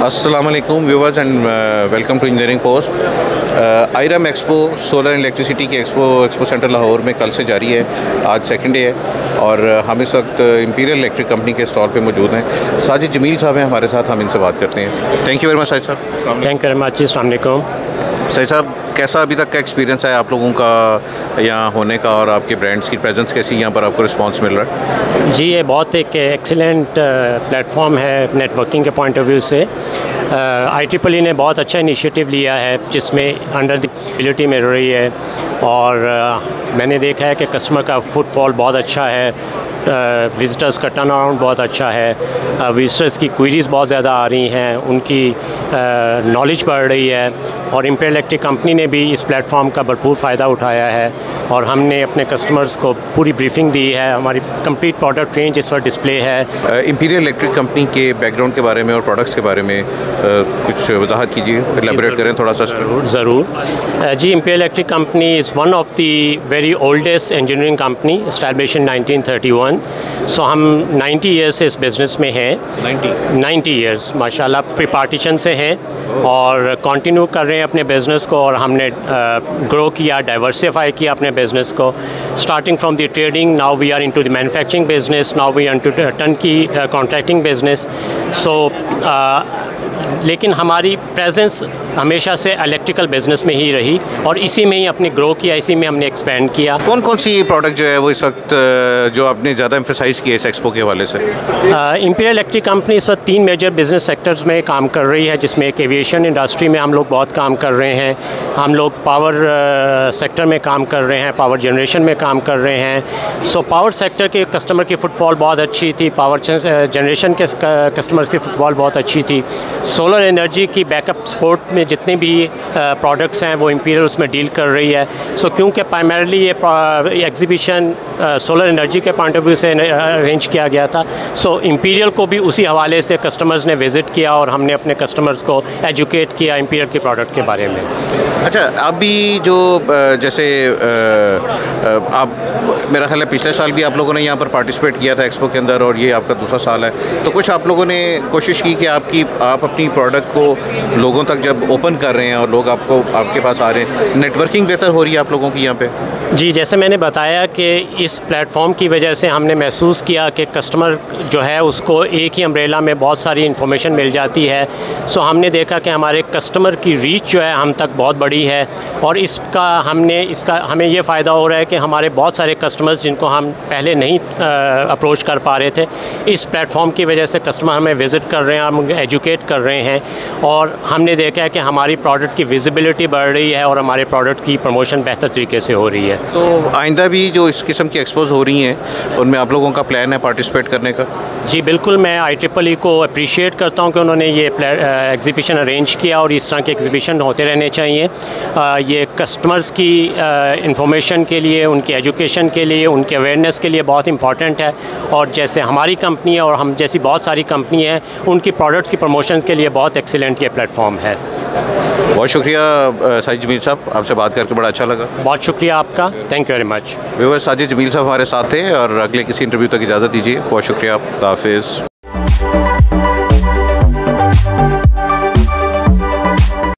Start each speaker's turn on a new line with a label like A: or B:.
A: अस्सलाम वालेकुम viewers and welcome to engineering post. आयरम एक्सपो सोलर इलेक्ट्रिसिटी के एक्सपो सेंटर लाहौर में कल से जारी है। आज सेकंड डे है और हम इस वक्त इंपीरियल इलेक्ट्रिक कंपनी के स्टॉल पे मौजूद हैं। साजिद जमील साहब हैं हमारे साथ, हम इनसे बात करते हैं। Thank you very much Sajid साहब।
B: Thank you very much. अस्सलाम वालेकुम।
A: साजिद साहब, कैसा अभी तक का एक्सपीरियंस है आप लोगों का यहाँ होने का, और आपके ब्रांड्स की प्रेजेंस कैसी यहाँ पर आपको रिस्पांस मिल रहा है?
B: जी, ये बहुत एक एक्सीलेंट प्लेटफॉर्म है नेटवर्किंग के पॉइंट ऑफ व्यू से। IEEE ने बहुत अच्छा इनिशिएटिव लिया है जिसमें अंडर द एबिलिटी मिल रही है, और मैंने देखा है कि कस्टमर का फुटफॉल बहुत अच्छा है, विज़िटर्स का टर्न अराउंड बहुत अच्छा है, विज़िटर्स की क्वेरीज़ बहुत ज़्यादा आ रही हैं, उनकी नॉलेज बढ़ रही है, और इंपीरियल इलेक्ट्रिक कंपनी ने भी इस प्लेटफॉर्म का भरपूर फ़ायदा उठाया है और हमने अपने कस्टमर्स को पूरी ब्रीफिंग दी है। हमारी कंप्लीट प्रोडक्ट रेंज इस पर डिस्प्ले है।
A: इंपीरियल इलेक्ट्रिक कंपनी के बैकग्राउंड के बारे में और प्रोडक्ट्स के बारे में कुछ वजाहत कीजिए, एलैबोरेट करें थोड़ा सा।
B: ज़रूर। जी, imperial electric company is one of the very oldest engineering company, establish in 1931। So हम 90 ईयर्स से इस बिज़नेस में हैं। 90 ईयर्स माशाल्लाह प्री पार्टीशन से हैं और कंटिन्यू कर रहे हैं अपने बिज़नेस को, और हमने ग्रो किया, डाइवर्सिफाई किया अपने बिज़नेस को। Starting from the trading, now we are into the manufacturing business, now we are into turnkey contracting business. So लेकिन हमारी प्रेजेंस हमेशा से इलेक्ट्रिकल बिज़नेस में ही रही और इसी में ही अपने ग्रो किया, इसी में हमने एक्सपेंड किया।
A: कौन कौन सी प्रोडक्ट जो है वो इस वक्त जो आपने ज़्यादा एम्फेसाइज़ किया इस एक्सपो के हवाले से?
B: इंपीरियल इलेक्ट्रिक कंपनी इस वक्त 3 मेजर बिजनेस सेक्टर्स में काम कर रही है, जिसमें एक एविएशन इंडस्ट्री में हम लोग बहुत काम कर रहे हैं, हम लोग पावर सेक्टर में काम कर रहे हैं, पावर जनरेशन में काम कर रहे हैं। सो पावर सेक्टर के कस्टमर की फुटफॉल बहुत अच्छी थी, पावर जनरेशन के कस्टमर्स की फुटफॉल बहुत अच्छी थी। सोलर एनर्जी की बैकअप सपोर्ट में जितने भी प्रोडक्ट्स हैं वो इंपीरियल उसमें डील कर रही है। सो क्योंकि प्राइमरली ये एग्जीबिशन सोलर एनर्जी के पॉइंट ऑफ व्यू से अरेंज किया गया था, सो इंपीरियल को भी उसी हवाले से कस्टमर्स ने विज़िट किया और हमने अपने कस्टमर्स को एजुकेट किया इंपीरियल के प्रोडक्ट के बारे में।
A: अच्छा, अभी जो जैसे आप, मेरा ख्याल है पिछले साल भी आप लोगों ने यहाँ पर पार्टिसिपेट किया था एक्सपो के अंदर, और ये आपका दूसरा साल है, तो कुछ आप लोगों ने कोशिश की कि आप अपनी प्रोडक्ट को लोगों तक जब ओपन कर रहे हैं और लोग आपके पास आ रहे हैं, नेटवर्किंग बेहतर हो रही है आप लोगों की यहाँ पे?
B: जी, जैसे मैंने बताया कि इस प्लेटफॉर्म की वजह से हमने महसूस किया कि कस्टमर जो है उसको एक ही अम्ब्रेला में बहुत सारी इन्फॉर्मेशन मिल जाती है। सो हमने देखा कि हमारे कस्टमर की रीच जो है हम तक बहुत बड़ी है, और हमें ये फ़ायदा हो रहा है कि हमारे बहुत सारे कस्टमर्स जिनको हम पहले नहीं अप्रोच कर पा रहे थे, इस प्लेटफॉर्म की वजह से कस्टमर हमें विज़िट कर रहे हैं, हम एजुकेट कर रहे हैं, और हमने देखा है कि हमारी प्रोडक्ट की विजिबिलिटी बढ़ रही है और हमारे प्रोडक्ट की प्रमोशन बेहतर तरीके से हो रही है।
A: तो आइंदा भी जो इस किस्म की एक्सपोज हो रही हैं उनमें आप लोगों का प्लान है पार्टिसिपेट करने का?
B: जी बिल्कुल, मैं IEEE को अप्रिशिएट करता हूँ कि उन्होंने ये एग्ज़िबिशन अरेंज किया, और इस तरह के एग्ज़िबिशन होते रहने चाहिए। ये कस्टमर्स की इंफॉर्मेशन के लिए, उनकी एजुकेशन के लिए, उनके अवेयरनेस के लिए बहुत इंपॉर्टेंट है, और जैसे हमारी कंपनी है और हम जैसी बहुत सारी कंपनी हैं उनकी प्रोडक्ट्स की प्रमोशंस के लिए बहुत एक्सीलेंट ये प्लेटफॉर्म है।
A: बहुत शुक्रिया साजिद जमील साहब, आपसे बात करके बड़ा अच्छा लगा।
B: बहुत शुक्रिया आपका, thank you very much.
A: Viewers, Sajid Jamil साहब हमारे साथ थे और अगले किसी इंटरव्यू तक इजाज़त दीजिए। बहुत शुक्रिया, हाफ़िज़।